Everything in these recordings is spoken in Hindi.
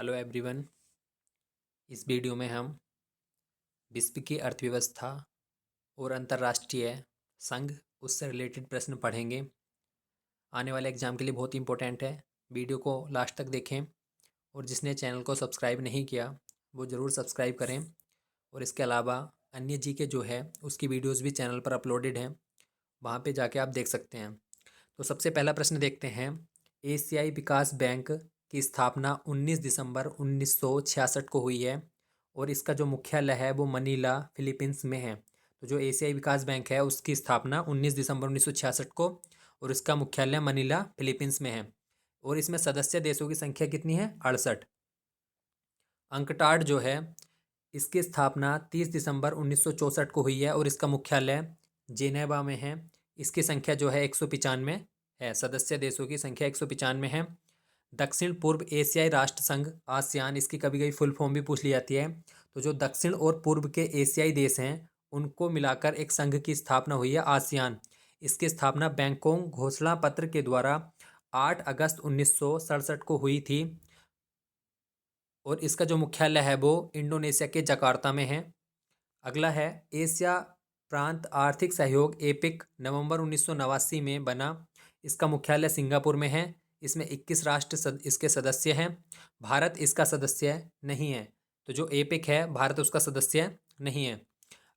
Hello everyone. इस वीडियो में हम विश्व की अर्थव्यवस्था और अंतर्राष्ट्रीय संघ उससे रिलेटेड प्रश्न पढ़ेंगे। आने वाले एग्जाम के लिए बहुत इंपॉर्टेंट है। वीडियो को लास्ट तक देखें और जिसने चैनल को सब्सक्राइब नहीं किया वो ज़रूर सब्सक्राइब करें। और इसके अलावा अन्य जी के जो है उसकी वीडियोस भी चैनल पर अपलोडेड हैं, वहाँ पे जाके आप देख सकते हैं। तो सबसे पहला प्रश्न देखते हैं। एशियाई विकास बैंक की स्थापना 19 दिसंबर 1966 को हुई है और इसका जो मुख्यालय है वो मनीला फिलीपींस में है। तो जो एशियाई विकास बैंक है उसकी स्थापना 19 दिसंबर 1966 को और इसका मुख्यालय मनीला फिलीपींस में है। और इसमें सदस्य देशों की संख्या कितनी है? 68। अंकटाड जो है इसकी स्थापना 30 दिसंबर 1964 को हुई है और इसका मुख्यालय जेनेवा में है। इसकी संख्या जो है 195 है। सदस्य देशों की संख्या 195 है। दक्षिण पूर्व एशियाई राष्ट्र संघ आसियान, इसकी कभी कभी फुल फॉर्म भी पूछ ली जाती है। तो जो दक्षिण और पूर्व के एशियाई देश हैं उनको मिलाकर एक संघ की स्थापना हुई है, आसियान। इसकी स्थापना बैंकॉक घोषणा पत्र के द्वारा 8 अगस्त 1967 को हुई थी और इसका जो मुख्यालय है वो इंडोनेशिया के जकार्ता में है। अगला है एशिया प्रांत आर्थिक सहयोग एपिक, नवंबर 1989 में बना। इसका मुख्यालय सिंगापुर में है। इसमें 21 राष्ट्र इसके सदस्य हैं। भारत इसका सदस्य नहीं है। तो जो एपिक है भारत उसका सदस्य नहीं है।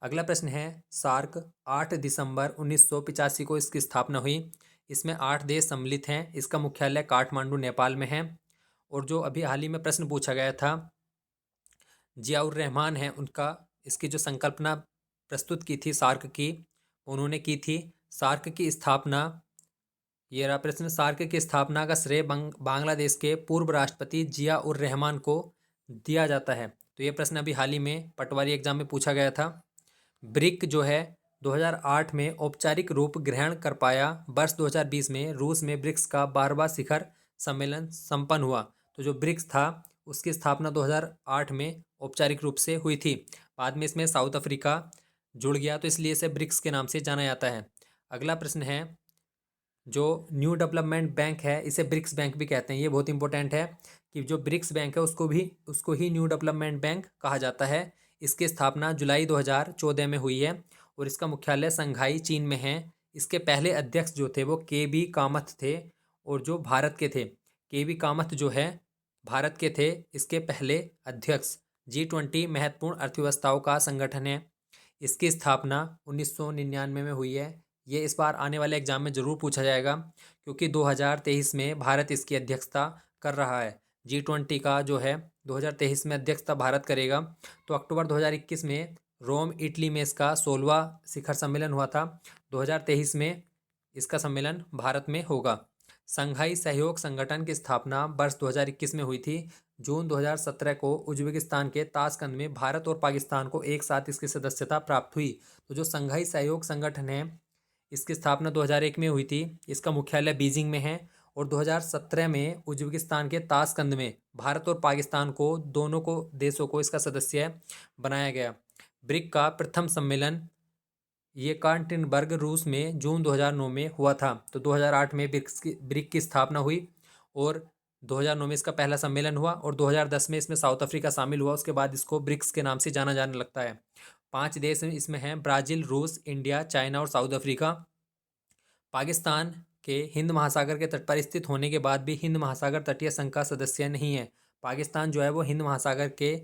अगला प्रश्न है सार्क, 8 दिसंबर 1985 को इसकी स्थापना हुई। इसमें 8 देश सम्मिलित हैं। इसका मुख्यालय काठमांडू नेपाल में है। और जो अभी हाल ही में प्रश्न पूछा गया था, जियाउर रहमान है उनका, इसकी जो संकल्पना प्रस्तुत की थी सार्क की, उन्होंने की थी। सार्क की स्थापना, ये रहा प्रश्न, सार्क की स्थापना का श्रेय बांग्लादेश के पूर्व राष्ट्रपति जिया उर रहमान को दिया जाता है। तो ये प्रश्न अभी हाल ही में पटवारी एग्जाम में पूछा गया था। ब्रिक जो है 2008 में औपचारिक रूप ग्रहण कर पाया। वर्ष 2020 में रूस में ब्रिक्स का 12वां शिखर सम्मेलन संपन्न हुआ। तो जो ब्रिक्स था उसकी स्थापना 2008 में औपचारिक रूप से हुई थी। बाद में इसमें साउथ अफ्रीका जुड़ गया तो इसलिए इसे ब्रिक्स के नाम से जाना जाता है। अगला प्रश्न है, जो न्यू डेवलपमेंट बैंक है इसे ब्रिक्स बैंक भी कहते हैं। ये बहुत इंपॉर्टेंट है कि जो ब्रिक्स बैंक है उसको ही न्यू डेवलपमेंट बैंक कहा जाता है। इसकी स्थापना जुलाई 2014 में हुई है और इसका मुख्यालय संघाई चीन में है। इसके पहले अध्यक्ष जो थे वो के बी कामथ थे और जो भारत के थे, के बी कामथ जो है भारत के थे इसके पहले अध्यक्ष। G20 महत्वपूर्ण अर्थव्यवस्थाओं का संगठन है। इसकी स्थापना 1999 में हुई है। ये इस बार आने वाले एग्जाम में ज़रूर पूछा जाएगा क्योंकि 2023 में भारत इसकी अध्यक्षता कर रहा है। G20 का जो है 2023 में अध्यक्षता भारत करेगा। तो अक्टूबर 2021 में रोम इटली में इसका 16वां शिखर सम्मेलन हुआ था। 2023 में इसका सम्मेलन भारत में होगा। संघाई सहयोग संगठन की स्थापना वर्ष 2021 में हुई थी। जून 2017 को उज्बेकिस्तान के ताशकंद में भारत और पाकिस्तान को एक साथ इसकी सदस्यता प्राप्त हुई। तो जो संघाई सहयोग संगठन है इसकी स्थापना 2001 में हुई थी। इसका मुख्यालय बीजिंग में है और 2017 में उज्बेकिस्तान के ताशकंद में भारत और पाकिस्तान को, दोनों को देशों को इसका सदस्य बनाया गया। ब्रिक का प्रथम सम्मेलन येकाटेरिनबर्ग रूस में जून 2009 में हुआ था। तो 2008 में ब्रिक की स्थापना हुई और 2009 में इसका पहला सम्मेलन हुआ और 2010 में इसमें साउथ अफ्रीका शामिल हुआ। उसके बाद इसको ब्रिक्स के नाम से जाना जाने लगता है। 5 देश इसमें हैं, ब्राज़ील, रूस, इंडिया, चाइना और साउथ अफ्रीका। पाकिस्तान के हिंद महासागर के तट पर स्थित होने के बाद भी हिंद महासागर तटीय संघ का सदस्य नहीं है। पाकिस्तान जो है वो हिंद महासागर के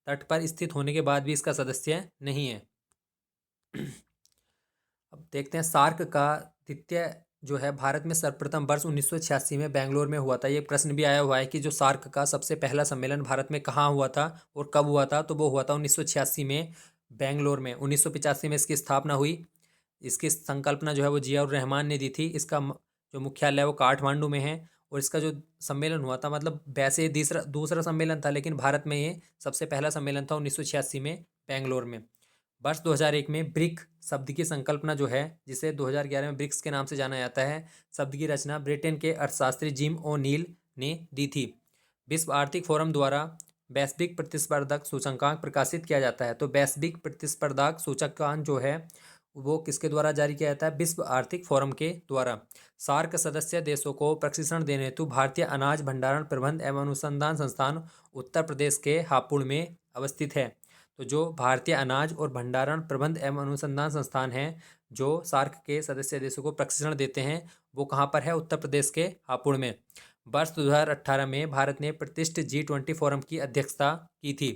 तट पर स्थित होने के बाद भी इसका सदस्य नहीं है। अब देखते हैं सार्क का द्वितीय जो है भारत में सर्वप्रथम वर्ष 1986 में बेंगलोर में हुआ था। ये प्रश्न भी आया हुआ है कि जो सार्क का सबसे पहला सम्मेलन भारत में कहाँ हुआ था और कब हुआ था। तो वो हुआ था 1986 में बेंगलोर में। 1985 में इसकी स्थापना हुई। इसकी संकल्पना जो है वो जिया उर रहमान ने दी थी। इसका जो मुख्यालय है वो काठमांडू में है और इसका जो सम्मेलन हुआ था, मतलब वैसे दूसरा सम्मेलन था लेकिन भारत में ये सबसे पहला सम्मेलन था 1986 में बेंगलोर में। वर्ष 2001 में ब्रिक शब्द की संकल्पना जो है, जिसे 2011 में ब्रिक्स के नाम से जाना जाता है, शब्द की रचना ब्रिटेन के अर्थशास्त्री जिम ओ नील ने दी थी। विश्व आर्थिक फोरम द्वारा वैश्विक प्रतिस्पर्धक सूचकांक प्रकाशित किया जाता है। तो वैश्विक प्रतिस्पर्धक सूचकांक जो है वो किसके द्वारा जारी किया जाता है? विश्व आर्थिक फोरम के द्वारा। सार्क सदस्य देशों को प्रशिक्षण देने हेतु भारतीय अनाज भंडारण प्रबंध एवं अनुसंधान संस्थान उत्तर प्रदेश के हापुड़ में अवस्थित है। तो जो भारतीय अनाज और भंडारण प्रबंध एवं अनुसंधान संस्थान है जो सार्क के सदस्य देशों को प्रशिक्षण देते हैं, वो कहाँ पर है? उत्तर प्रदेश के हापुड़ में। वर्ष 2018 में भारत ने प्रतिष्ठित G20 फोरम की अध्यक्षता की थी।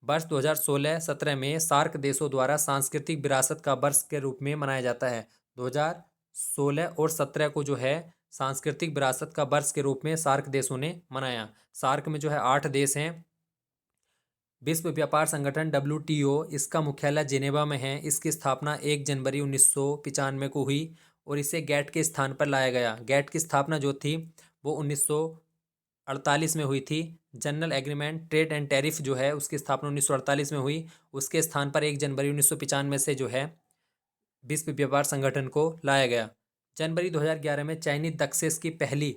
वर्ष 2016-17 में सार्क देशों द्वारा सांस्कृतिक विरासत का वर्ष के रूप में मनाया जाता है। 2016 और 17 को जो है सांस्कृतिक विरासत का वर्ष के रूप में सार्क देशों ने मनाया। सार्क में जो है 8 देश हैं। विश्व व्यापार संगठन WTO, इसका मुख्यालय जेनेवा में है। इसकी स्थापना 1 जनवरी 1995 को हुई और इसे गैट के स्थान पर लाया गया। गैट की स्थापना जो थी वो 1948 में हुई थी। General agreement trade and tariff जो है उसकी स्थापना 1948 में हुई। उसके स्थान पर 1 जनवरी 1995 से जो है विश्व व्यापार संगठन को लाया गया। जनवरी 2011 में चाइनीज दक्षेस की पहली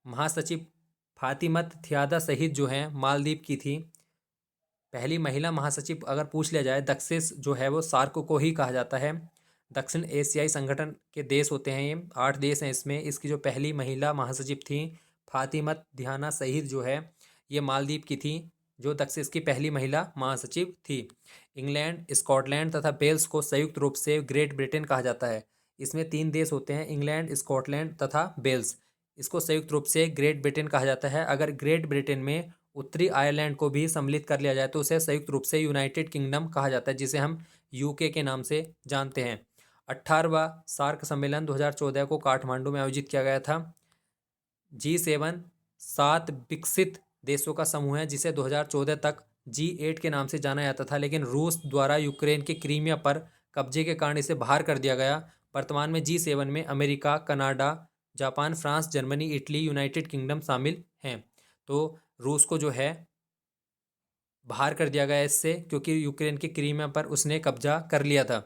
महासचिव फातिमत थियादा सहित जो है मालदीव की थी। पहली महिला महासचिव अगर पूछ लिया जाए, दक्षिण जो है वो सार्क को ही कहा जाता है। दक्षिण एशियाई संगठन के देश होते हैं ये, 8 देश हैं इसमें। इसकी जो पहली महिला महासचिव थी फातिमत ध्याना सईद जो है ये मालदीव की थी, जो दक्षिण की पहली महिला महासचिव थी। इंग्लैंड, स्कॉटलैंड तथा वेल्स को संयुक्त रूप से ग्रेट ब्रिटेन कहा जाता है। इसमें 3 देश होते हैं, इंग्लैंड, स्कॉटलैंड तथा वेल्स। इसको संयुक्त रूप से ग्रेट ब्रिटेन कहा जाता है। अगर ग्रेट ब्रिटेन में उत्तरी आयरलैंड को भी सम्मिलित कर लिया जाए तो उसे संयुक्त रूप से यूनाइटेड किंगडम कहा जाता है, जिसे हम यूके के नाम से जानते हैं। 18वां सार्क सम्मेलन 2014 को काठमांडू में आयोजित किया गया था। G7 7 विकसित देशों का समूह है जिसे 2014 तक G8 के नाम से जाना जाता था, लेकिन रूस द्वारा यूक्रेन के क्रीमिया पर कब्जे के कारण इसे बाहर कर दिया गया। वर्तमान में G7 में America, Canada, Japan, France, Germany, Italy, United kingdom शामिल हैं। तो रूस को जो है बाहर कर दिया गया इससे, क्योंकि यूक्रेन के क्रीमिया पर उसने कब्जा कर लिया था।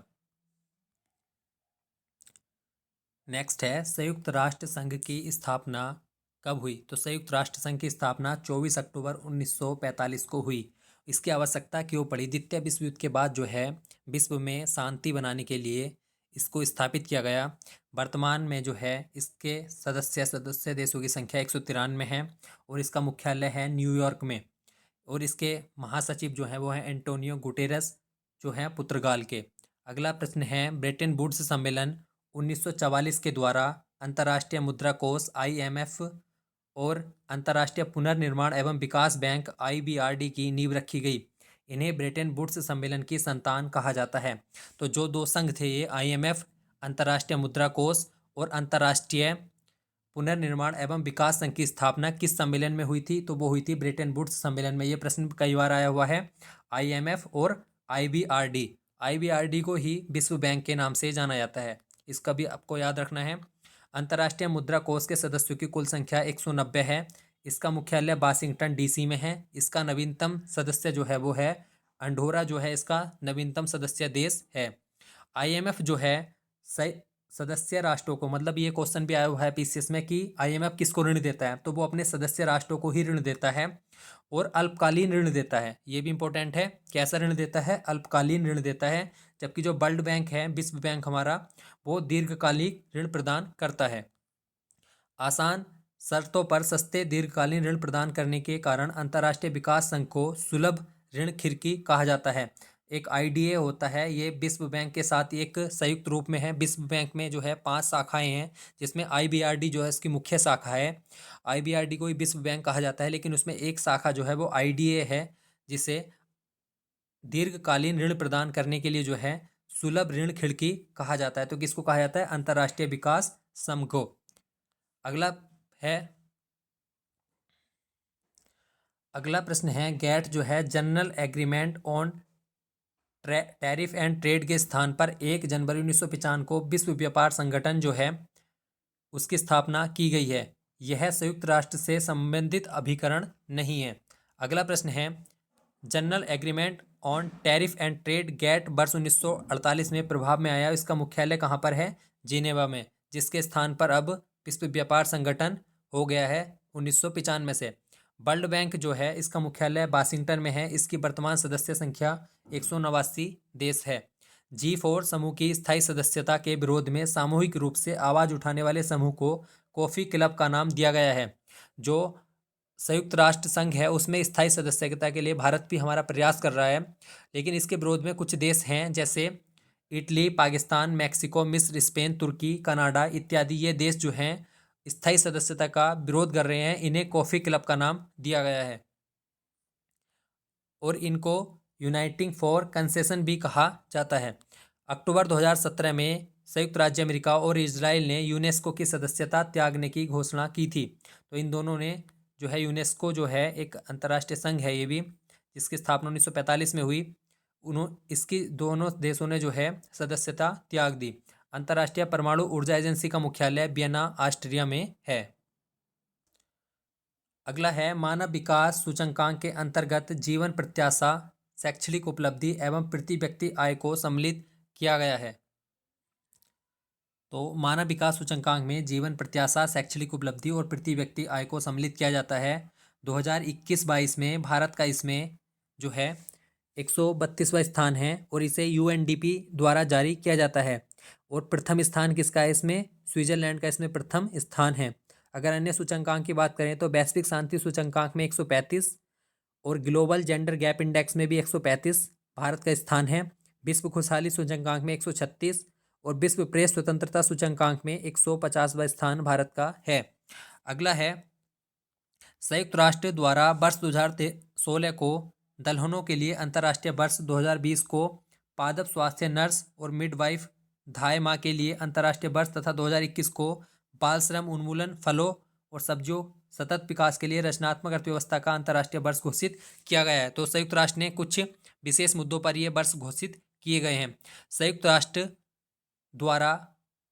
नेक्स्ट है संयुक्त राष्ट्र संघ की स्थापना कब हुई? तो संयुक्त राष्ट्र संघ की स्थापना 24 अक्टूबर 1945 को हुई। इसकी आवश्यकता क्यों पड़ी? द्वितीय विश्व युद्ध के बाद जो है विश्व में शांति बनाने के लिए इसको स्थापित किया गया। वर्तमान में जो है इसके सदस्य देशों की संख्या 193 है और इसका मुख्यालय है न्यूयॉर्क में। और इसके महासचिव जो हैं वो हैं एंटोनियो गुटेरस जो हैं पुर्तगाल के। अगला प्रश्न है ब्रेटन वुड्स सम्मेलन 1944 के द्वारा अंतर्राष्ट्रीय मुद्रा कोष IMF और अंतर्राष्ट्रीय पुनर्निर्माण एवं विकास बैंक IBRD की नींव रखी गई। इन्हें ब्रेटन वुड्स सम्मेलन की संतान कहा जाता है। तो जो 2 संघ थे ये IMF अंतर्राष्ट्रीय मुद्रा कोष और अंतर्राष्ट्रीय पुनर्निर्माण एवं विकास संघ की स्थापना किस सम्मेलन में हुई थी? तो वो हुई थी ब्रेटन वुड्स सम्मेलन में। ये प्रश्न कई बार आया हुआ है। IMF और IBRD को ही विश्व बैंक के नाम से जाना जाता है, इसका भी आपको याद रखना है। अंतर्राष्ट्रीय मुद्रा कोष के सदस्यों की कुल संख्या 190 है। इसका मुख्यालय वाशिंगटन DC में है। इसका नवीनतम सदस्य जो है वो है अंडोरा, जो है इसका नवीनतम सदस्य देश है। IMF जो है सदस्य राष्ट्रों को, मतलब ये क्वेश्चन भी आया हुआ है PCS में कि IMF किसको ऋण देता है, तो वो अपने सदस्य राष्ट्रों को ही ऋण देता है और अल्पकालीन ऋण देता है। ये भी इंपॉर्टेंट है, कैसा ऋण देता है? अल्पकालीन ऋण देता है। जबकि जो वर्ल्ड बैंक है, विश्व बैंक हमारा, वो दीर्घकालिक ऋण प्रदान करता है। आसान शर्तों पर सस्ते दीर्घकालीन ऋण प्रदान करने के कारण अंतर्राष्ट्रीय विकास संघ को सुलभ ऋण खिड़की कहा जाता है। एक IDA होता है, ये विश्व बैंक के साथ एक संयुक्त रूप में है। विश्व बैंक में जो है 5 शाखाएं हैं, जिसमें IBRD जो है इसकी मुख्य शाखा है। IBRD को ही विश्व बैंक कहा जाता है, लेकिन उसमें एक शाखा जो है वो IDA है, जिसे दीर्घकालीन ऋण प्रदान करने के लिए जो है सुलभ ऋण खिड़की कहा जाता है। तो किसको कहा जाता है? अंतर्राष्ट्रीय विकास संघ को। अगला प्रश्न है गैट जो है general agreement on tariff and trade के स्थान पर 1 जनवरी 1995 को विश्व व्यापार संगठन जो है उसकी स्थापना की गई है। यह संयुक्त राष्ट्र से संबंधित अभिकरण नहीं है। अगला प्रश्न है general agreement on tariff and trade GATT वर्ष 1948 में प्रभाव में आया। इसका मुख्यालय कहाँ पर है? जिनेवा में, जिसके स्थान पर अब विश्व व्यापार संगठन हो गया है 1995 से। वर्ल्ड बैंक जो है इसका मुख्यालय वाशिंगटन में है। इसकी वर्तमान सदस्य संख्या 189 देश है। G4 समूह की स्थायी सदस्यता के विरोध में सामूहिक रूप से आवाज उठाने वाले समूह को कॉफी क्लब का नाम दिया गया है। जो संयुक्त राष्ट्र संघ है उसमें स्थायी सदस्यता के लिए भारत भी हमारा प्रयास कर रहा है, लेकिन इसके विरोध में कुछ देश हैं जैसे इटली, पाकिस्तान, मैक्सिको, मिस्र, स्पेन, तुर्की, कनाडा इत्यादि। ये देश जो हैं स्थायी सदस्यता का विरोध कर रहे हैं, इन्हें कॉफी क्लब का नाम दिया गया है और इनको यूनाइटिंग फॉर कंसेशन भी कहा जाता है। अक्टूबर 2017 में संयुक्त राज्य अमेरिका और इजराइल ने यूनेस्को की सदस्यता त्यागने की घोषणा की थी। तो इन दोनों ने जो है, यूनेस्को जो है एक अंतर्राष्ट्रीय संघ है ये भी, जिसकी स्थापना 1945 में हुई, इसकी दोनों देशों ने जो है सदस्यता त्याग दी। अंतर्राष्ट्रीय परमाणु ऊर्जा एजेंसी का मुख्यालय वियना, ऑस्ट्रिया में है। अगला है मानव विकास सूचकांक के अंतर्गत जीवन प्रत्याशा, शैक्षणिक उपलब्धि एवं प्रति व्यक्ति आय को सम्मिलित किया गया है। तो मानव विकास सूचकांक में जीवन प्रत्याशा, शैक्षणिक उपलब्धि और प्रति व्यक्ति आय को सम्मिलित किया जाता है। 2021-22 में भारत का इसमें जो है 132वां स्थान है और इसे यूएनडीपी द्वारा जारी किया जाता है। और प्रथम स्थान किसका है इसमें? स्विट्जरलैंड का इसमें प्रथम स्थान है। अगर अन्य सूचकांक की बात करें तो वैश्विक शांति सूचकांक में 135 और ग्लोबल जेंडर गैप इंडेक्स में भी 135 भारत का स्थान है। विश्व खुशहाली सूचकांक में 136 और विश्व प्रेस स्वतंत्रता सूचकांक में 150वां स्थान भारत का है। अगला है संयुक्त राष्ट्र द्वारा वर्ष 2016 को दुल्हनों के लिए अंतर्राष्ट्रीय वर्ष, 2020 को पादप स्वास्थ्य नर्स और मिडवाइफ धाय माँ के लिए अंतर्राष्ट्रीय वर्ष तथा 2021 को बाल श्रम उन्मूलन, फलों और सब्जियों सतत विकास के लिए रचनात्मक अर्थव्यवस्था का अंतर्राष्ट्रीय वर्ष घोषित किया गया है। तो संयुक्त राष्ट्र ने कुछ विशेष मुद्दों पर ये वर्ष घोषित किए गए हैं। संयुक्त राष्ट्र द्वारा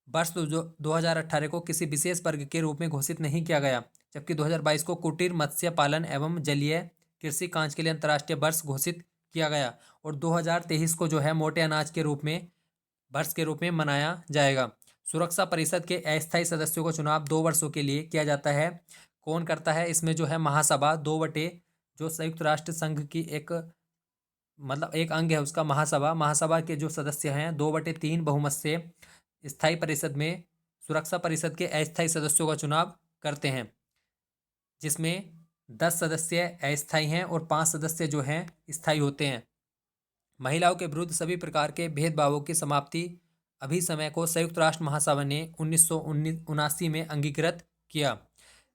वर्ष 2018 को किसी विशेष वर्ग के रूप में घोषित नहीं किया गया, जबकि 2022 को कुटीर मत्स्य पालन एवं जलीय कृषि कांच के लिए अंतर्राष्ट्रीय वर्ष घोषित किया गया और 2023 को जो है मोटे अनाज के रूप में वर्ष के रूप में मनाया जाएगा। सुरक्षा परिषद के अस्थायी सदस्यों का चुनाव 2 वर्षों के लिए किया जाता है। कौन करता है? इसमें जो है महासभा, 2 जो संयुक्त राष्ट्र संघ की एक मतलब एक अंग है उसका महासभा। महासभा के जो सदस्य हैं 2/3 बहुमत से स्थायी परिषद में सुरक्षा परिषद के अस्थायी सदस्यों का चुनाव करते हैं, जिसमें 10 सदस्य अस्थायी हैं और 5 सदस्य जो हैं स्थायी होते हैं। महिलाओं के विरुद्ध सभी प्रकार के भेदभावों की समाप्ति अभिसमय को संयुक्त राष्ट्र महासभा ने 1979 में अंगीकृत किया।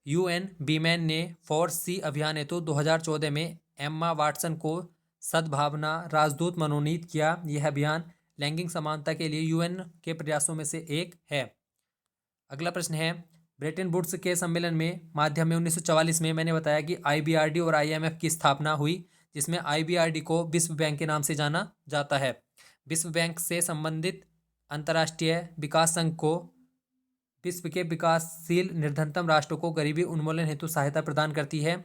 यूएन वीमेन ने फॉर सी अभियान हेतु 2014 में एम्मा वाटसन को सद्भावना राजदूत मनोनीत किया। यह अभियान लैंगिक समानता के लिए यूएन के प्रयासों में से एक है। अगला प्रश्न है ब्रेटन वुड्स के सम्मेलन में माध्यम में 1944 में मैंने बताया कि आईबीआरडी और आईएमएफ की स्थापना हुई, जिसमें आईबीआरडी को विश्व बैंक के नाम से जाना जाता है। विश्व बैंक से संबंधित अंतर्राष्ट्रीय विकास संघ को विश्व के विकासशील निर्धनतम राष्ट्रों को गरीबी उन्मूलन हेतु सहायता प्रदान करती है।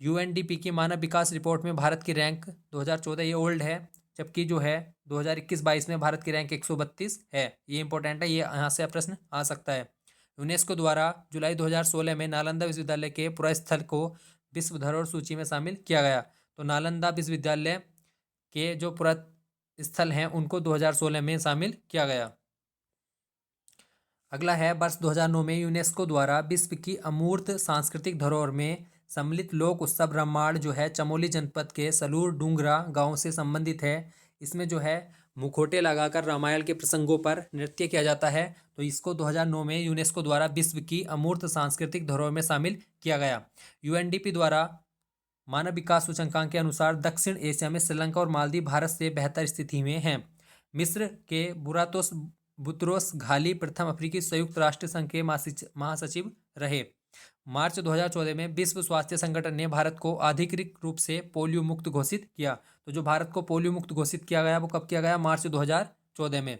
यूएनडीपी की मानव विकास रिपोर्ट में भारत की रैंक 2014 ये ओल्ड है, जबकि जो है 2021-22 में भारत की रैंक 132 है। ये इंपॉर्टेंट है, ये यहाँ से प्रश्न आ सकता है। यूनेस्को द्वारा जुलाई 2016 में नालंदा विश्वविद्यालय के पुरास्थल को विश्व धरोहर सूची में शामिल किया गया। तो नालंदा विश्वविद्यालय के जो पुरास्थल हैं उनको 2016 में शामिल किया गया। अगला है वर्ष 2009 में यूनेस्को द्वारा विश्व की अमूर्त सांस्कृतिक धरोहर में सम्मिलित लोक उत्सव ब्रह्मांड जो है चमोली जनपद के सलूर डूंगरा गांव से संबंधित है। इसमें जो है मुखौटे लगाकर रामायण के प्रसंगों पर नृत्य किया जाता है। तो इसको 2009 में यूनेस्को द्वारा विश्व की अमूर्त सांस्कृतिक धरोहर में शामिल किया गया। यूएनडीपी द्वारा मानव विकास सूचकांक के अनुसार दक्षिण एशिया में श्रीलंका और मालदीव भारत से बेहतर स्थिति में हैं। मिस्र के बुरातोस बुत्रोस घाली प्रथम अफ्रीकी संयुक्त राष्ट्र संघ के महासचिव रहे। मार्च 2014 में विश्व स्वास्थ्य संगठन ने भारत को आधिकारिक रूप से पोलियो मुक्त घोषित किया। तो जो भारत को पोलियो मुक्त घोषित किया गया वो कब किया गया? मार्च 2014 में।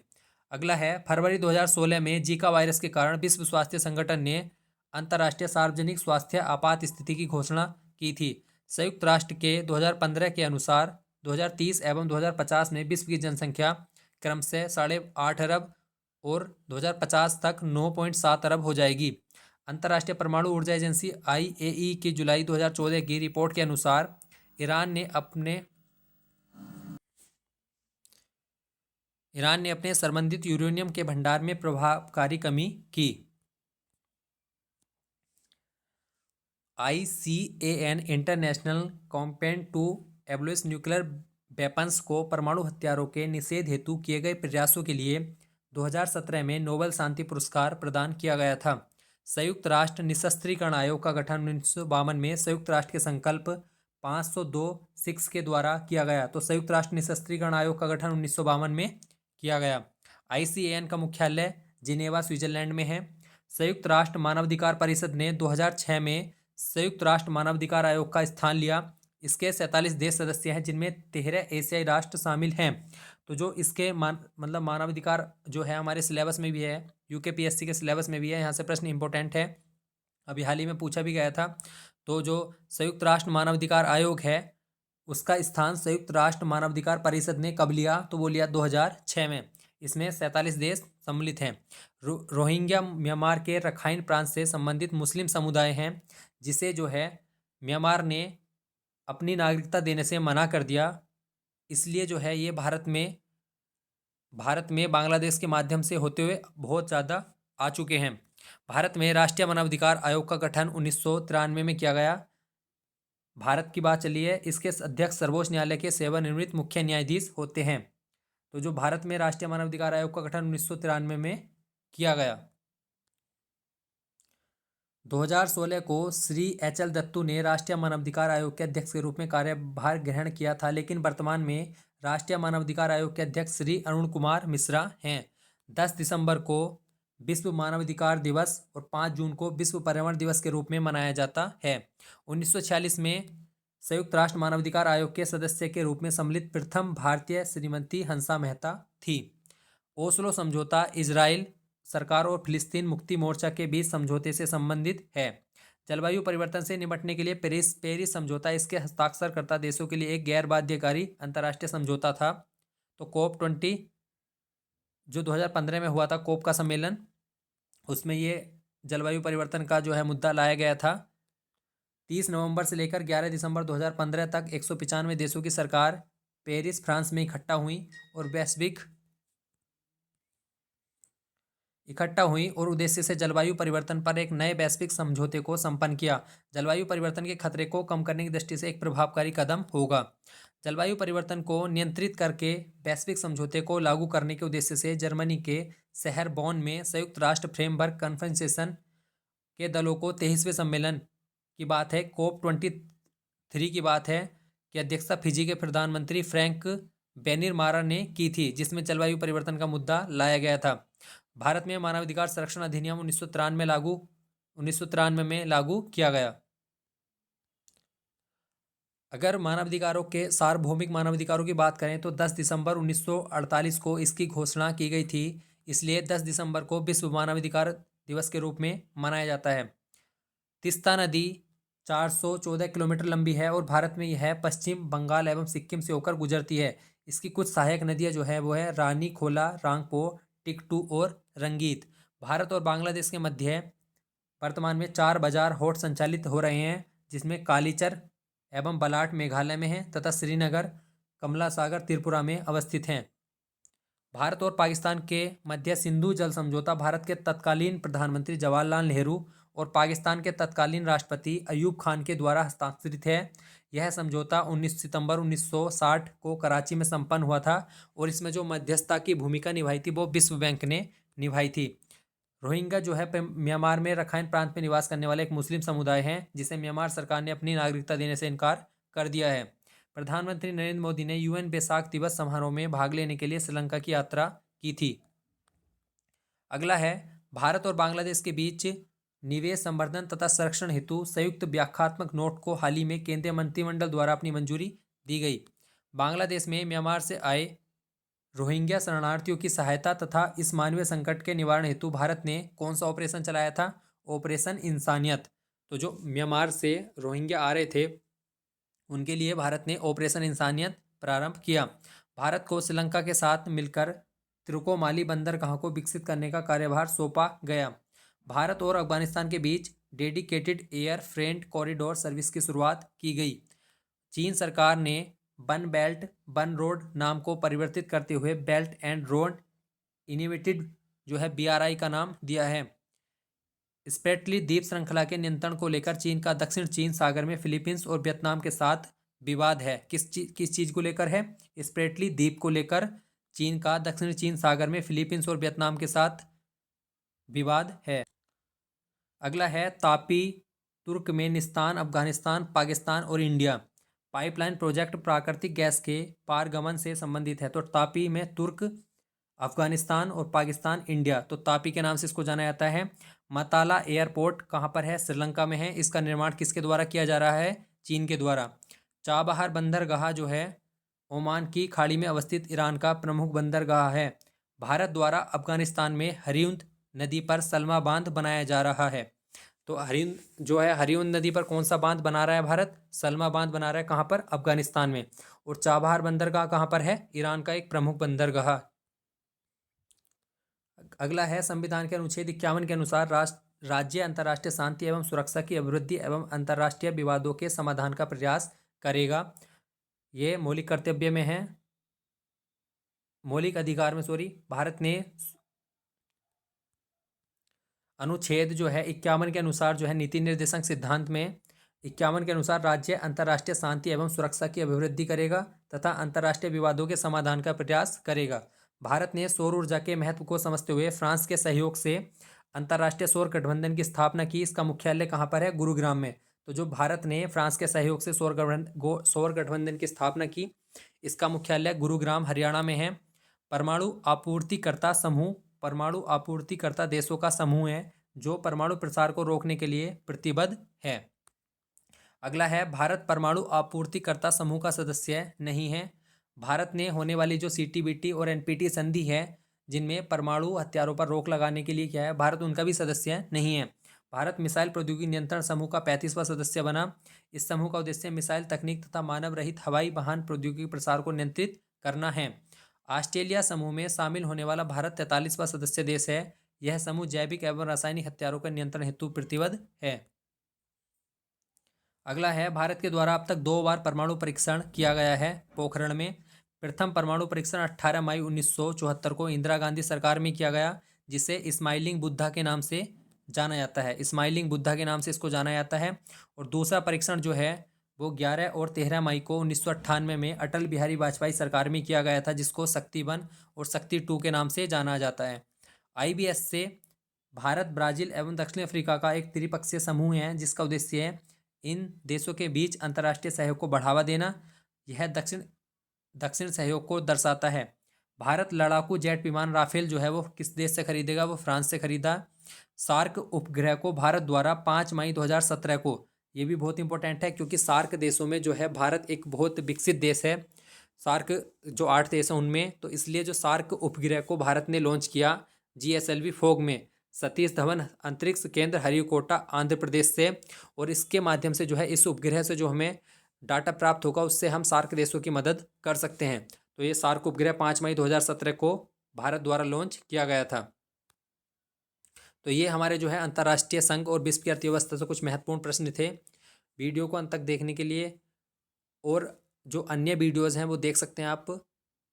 अगला है फरवरी 2016 में जीका वायरस के कारण विश्व स्वास्थ्य संगठन ने अंतर्राष्ट्रीय सार्वजनिक स्वास्थ्य आपात स्थिति की घोषणा की थी। संयुक्त राष्ट्र के 2015 के अनुसार 2030 एवं 2050 में विश्व की जनसंख्या क्रमशः 8.5 अरब और 2050 तक 9.7 अरब हो जाएगी। अंतर्राष्ट्रीय परमाणु ऊर्जा एजेंसी IAEA की जुलाई 2014 की रिपोर्ट के अनुसार ईरान ने अपने ईरान ने अपने संबंधित यूरेनियम के भंडार में प्रभावकारी कमी की। ICAN international campaign to abolish nuclear weapons को परमाणु हथियारों के निषेध हेतु किए गए प्रयासों के लिए 2017 में नोबेल शांति पुरस्कार प्रदान किया गया था। संयुक्त राष्ट्र निशस्त्रीकरण आयोग का गठन 1952 में संयुक्त राष्ट्र के संकल्प 502(6) के द्वारा किया गया। तो संयुक्त राष्ट्र निशस्त्रीकरण आयोग का गठन 1952 में किया गया। ICAN का मुख्यालय जिनेवा, स्विट्जरलैंड में है। संयुक्त राष्ट्र मानवाधिकार परिषद ने 2006 में संयुक्त राष्ट्र मानवाधिकार आयोग का स्थान लिया। इसके 47 देश सदस्य हैं, जिनमें 13 एशियाई राष्ट्र शामिल हैं। तो जो इसके मतलब मानवाधिकार जो है हमारे सिलेबस में भी है, UKPSC के सिलेबस में भी है। यहाँ से प्रश्न इंपॉर्टेंट है, अभी हाल ही में पूछा भी गया था। तो जो संयुक्त राष्ट्र मानवाधिकार आयोग है उसका स्थान संयुक्त राष्ट्र मानवाधिकार परिषद ने कब लिया? तो वो लिया 2006 में। इसमें 47 देश सम्मिलित हैं। रोहिंग्या म्यांमार के रखाइन प्रांत से संबंधित मुस्लिम समुदाय हैं, जिसे जो है म्यांमार ने अपनी नागरिकता देने से मना कर दिया। इसलिए जो है ये भारत में बांग्लादेश के माध्यम से होते हुए बहुत ज़्यादा आ चुके हैं। भारत में राष्ट्रीय मानवाधिकार आयोग का गठन 1993 में किया गया। भारत की बात चली है, इसके अध्यक्ष सर्वोच्च न्यायालय के सेवानिवृत्त मुख्य न्यायाधीश होते हैं। तो जो भारत में राष्ट्रीय मानवाधिकार आयोग का गठन 1993 में किया गया। 2016 को श्री HL दत्तू ने राष्ट्रीय मानवाधिकार आयोग के अध्यक्ष के रूप में कार्यभार ग्रहण किया था, लेकिन वर्तमान में राष्ट्रीय मानवाधिकार आयोग के अध्यक्ष श्री अरुण कुमार मिश्रा हैं। 10 दिसंबर को विश्व मानवाधिकार दिवस और 5 जून को विश्व पर्यावरण दिवस के रूप में मनाया जाता है। 1946 में संयुक्त राष्ट्र मानवाधिकार आयोग के सदस्य के रूप में सम्मिलित प्रथम भारतीय श्रीमती हंसा मेहता थी। ओस्लो समझौता इजराइल सरकार और फिलिस्तीन मुक्ति मोर्चा के बीच समझौते से संबंधित है। जलवायु परिवर्तन से निपटने के लिए पेरिस समझौता इसके हस्ताक्षरकर्ता देशों के लिए एक गैर बाध्यकारी अंतर्राष्ट्रीय समझौता था। तो COP20 जो 2015 में हुआ था, कोप का सम्मेलन, उसमें ये जलवायु परिवर्तन का जो है मुद्दा लाया गया था। 30 नवंबर से लेकर 11 दिसंबर 2015 तक 195 देशों की सरकार पेरिस फ्रांस में इकट्ठा हुई और उद्देश्य से जलवायु परिवर्तन पर एक नए वैश्विक समझौते को संपन्न किया। जलवायु परिवर्तन के खतरे को कम करने की दृष्टि से एक प्रभावकारी कदम होगा। जलवायु परिवर्तन को नियंत्रित करके वैश्विक समझौते को लागू करने के उद्देश्य से जर्मनी के शहर बॉन में संयुक्त राष्ट्र फ्रेमवर्क कन्वेंशन के दलों को 23वें सम्मेलन की बात है, COP23 की बात है, कि अध्यक्षता फिजी के प्रधानमंत्री फ्रैंक बैनिरमारा ने की थी, जिसमें जलवायु परिवर्तन का मुद्दा लाया गया था। भारत में मानवाधिकार संरक्षण अधिनियम 1993 में लागू किया गया। अगर मानवाधिकारों के सार्वभौमिक मानवाधिकारों की बात करें तो 10 दिसंबर 1948 को इसकी घोषणा की गई थी। इसलिए 10 दिसंबर को विश्व मानवाधिकार दिवस के रूप में मनाया जाता है। तीस्ता नदी 414 किलोमीटर लंबी है और भारत में यह पश्चिम बंगाल एवं सिक्किम से होकर गुजरती है। इसकी कुछ सहायक नदियां जो है वो है रानी, खोला, रांगपो, टिकटू और रंगीत। भारत और बांग्लादेश के मध्य वर्तमान में 4 बाजार होट संचालित हो रहे हैं, जिसमें कालीचर एवं बलाट मेघालय में है तथा श्रीनगर, कमला सागर त्रिपुरा में अवस्थित हैं। भारत और पाकिस्तान के मध्य सिंधु जल समझौता भारत के तत्कालीन प्रधानमंत्री जवाहरलाल नेहरू और पाकिस्तान के तत्कालीन राष्ट्रपति अयूब खान के द्वारा हस्ताक्षरित है। यह समझौता 19 सितंबर 1960 को कराची में संपन्न हुआ था और इसमें जो मध्यस्थता की भूमिका निभाई थी वो विश्व बैंक ने निभाई थी। रोहिंग्या जो है म्यांमार में रखाइन प्रांत में निवास करने वाले एक मुस्लिम समुदाय हैं, जिसे म्यांमार सरकार ने अपनी नागरिकता देने से इनकार कर दिया है। प्रधानमंत्री नरेंद्र मोदी ने UN बैसाख दिवस समारोह में भाग लेने के लिए श्रीलंका की यात्रा की थी। अगला है भारत और बांग्लादेश के बीच निवेश संवर्धन तथा संरक्षण हेतु संयुक्त व्याख्यात्मक नोट को हाल ही में केंद्रीय मंत्रिमंडल द्वारा अपनी मंजूरी दी गई। बांग्लादेश में म्यांमार से आए रोहिंग्या शरणार्थियों की सहायता तथा इस मानवीय संकट के निवारण हेतु भारत ने कौन सा ऑपरेशन चलाया था? ऑपरेशन इंसानियत। तो जो म्यांमार से रोहिंग्या आ रहे थे उनके लिए भारत ने ऑपरेशन इंसानियत प्रारंभ किया। भारत को श्रीलंका के साथ मिलकर त्रिकोमाली बंदरगाह को विकसित करने का कार्यभार सौंपा गया। भारत और अफगानिस्तान के बीच dedicated air freight corridor service की शुरुआत की गई। चीन सरकार ने वन बेल्ट वन रोड नाम को परिवर्तित करते हुए बेल्ट एंड रोड इनिशिएटिव जो है BRI का नाम दिया है। स्प्रेटली द्वीप श्रृंखला के नियंत्रण को लेकर चीन का दक्षिण चीन सागर में फिलीपींस और वियतनाम के साथ विवाद है। किस चीज को लेकर है? स्प्रेटली द्वीप को लेकर चीन का दक्षिण चीन सागर में फिलीपींस और वियतनाम के साथ विवाद है। अगला है तापी तुर्कमेनिस्तान, अफगानिस्तान, पाकिस्तान और इंडिया पाइपलाइन प्रोजेक्ट प्राकृतिक गैस के पारगमन से संबंधित है। तो तापी में तुर्क, अफगानिस्तान और पाकिस्तान, इंडिया। तो तापी के नाम से इसको जाना जाता है। मताला एयरपोर्ट कहाँ पर है? श्रीलंका में है। इसका निर्माण किसके द्वारा किया जा रहा है? चीन के द्वारा। चाबहार बंदरगाह जो है ओमान की खाड़ी में अवस्थित ईरान का प्रमुख बंदरगाह है। भारत द्वारा अफगानिस्तान में हरियुंद नदी पर सलमा बांध बनाया जा रहा है। तो हरियुंद जो है, हरियुंद नदी पर कौन सा बांध बना रहा है भारत? सलमा बांध बना रहा है। कहाँ पर? अफगानिस्तान में। और चाबहार बंदरगाह कहाँ पर है? ईरान का एक प्रमुख बंदरगाह। अगला है संविधान के अनुच्छेद 51 के अनुसार राज्य अंतर्राष्ट्रीय शांति एवं सुरक्षा की अभिवृद्धि एवं अंतर्राष्ट्रीय विवादों के समाधान का प्रयास करेगा। ये मौलिक कर्तव्य में है, मौलिक अधिकार में भारत ने अनुच्छेद जो है 51 के अनुसार जो है नीति निर्देशक सिद्धांत में 51 के अनुसार राज्य अंतर्राष्ट्रीय शांति एवं सुरक्षा की अभिवृद्धि करेगा तथा अंतर्राष्ट्रीय विवादों के समाधान का प्रयास करेगा। भारत ने सौर ऊर्जा के महत्व को समझते हुए फ्रांस के सहयोग से अंतर्राष्ट्रीय सौर गठबंधन की स्थापना की। इसका मुख्यालय कहाँ पर है? गुरुग्राम में। तो जो भारत ने फ्रांस के सहयोग से सौर गठबंधन की स्थापना की, इसका मुख्यालय गुरुग्राम हरियाणा में है। परमाणु आपूर्तिकर्ता समूह परमाणु आपूर्तिकर्ता देशों का समूह है जो परमाणु प्रसार को रोकने के लिए प्रतिबद्ध है। अगला है भारत परमाणु आपूर्तिकर्ता समूह का सदस्य नहीं है। भारत ने होने वाली जो CTBT और NPT संधि है जिनमें परमाणु हथियारों पर रोक लगाने के लिए क्या है, भारत उनका भी सदस्य नहीं है। भारत मिसाइल प्रौद्योगिकी नियंत्रण समूह का 35वां सदस्य बना। इस समूह का उद्देश्य मिसाइल तकनीक तथा मानव रहित हवाई वाहन प्रौद्योगिकी प्रसार को नियंत्रित करना है। ऑस्ट्रेलिया समूह में शामिल होने वाला भारत 43वां सदस्य देश है। यह समूह जैविक एवं रासायनिक हथियारों का नियंत्रण हेतु प्रतिबद्ध है। अगला है भारत के द्वारा अब तक 2 बार परमाणु परीक्षण किया गया है पोखरण में। प्रथम परमाणु परीक्षण 18 मई 1974 को इंदिरा गांधी सरकार में किया गया, जिसे इस्माइलिंग बुद्धा के नाम से जाना जाता है। इस्माइलिंग बुद्धा के नाम से इसको जाना जाता है। और दूसरा परीक्षण जो है वो 11 और 13 मई को 1998 में अटल बिहारी वाजपेयी सरकार में किया गया था, जिसको शक्ति 1 और शक्ति 2 के नाम से जाना जाता है। IBS से भारत, ब्राजील एवं दक्षिण अफ्रीका का एक त्रिपक्षीय समूह है जिसका उद्देश्य है इन देशों के बीच अंतर्राष्ट्रीय सहयोग को बढ़ावा देना। यह दक्षिण सहयोग को दर्शाता है। भारत लड़ाकू जेट विमान राफेल जो है वो किस देश से खरीदेगा? वो फ्रांस से खरीदा। सार्क उपग्रह को भारत द्वारा 5 मई 2017 को, ये भी बहुत इंपॉर्टेंट है क्योंकि सार्क देशों में जो है भारत एक बहुत विकसित देश है। सार्क जो 8 देश हैं उनमें, तो इसलिए जो सार्क उपग्रह को भारत ने लॉन्च किया GSLV फोग में सतीश धवन अंतरिक्ष केंद्र हरिकोटा आंध्र प्रदेश से। और इसके माध्यम से जो है इस उपग्रह से जो हमें डाटा प्राप्त होगा उससे हम सार्क देशों की मदद कर सकते हैं। तो ये सार्क उपग्रह 5 मई 2017 को भारत द्वारा लॉन्च किया गया था। तो ये हमारे जो है अंतर्राष्ट्रीय संघ और विश्व की अर्थव्यवस्था से कुछ महत्वपूर्ण प्रश्न थे। वीडियो को अंत तक देखने के लिए, और जो अन्य वीडियोज़ हैं वो देख सकते हैं आप।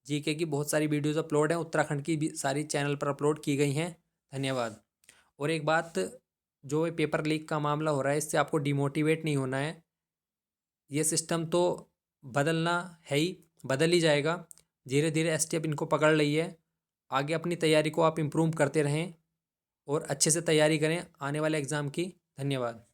GK की बहुत सारी वीडियोज़ अपलोड हैं, उत्तराखंड की भी सारी चैनल पर अपलोड की गई हैं। धन्यवाद। और एक बात, जो पेपर लीक का मामला हो रहा है इससे आपको डिमोटिवेट नहीं होना है। ये सिस्टम तो बदलना है ही, बदल ही जाएगा। धीरे धीरे STF इनको पकड़ रही है। आगे अपनी तैयारी को आप इम्प्रूव करते रहें और अच्छे से तैयारी करें आने वाले एग्ज़ाम की। धन्यवाद।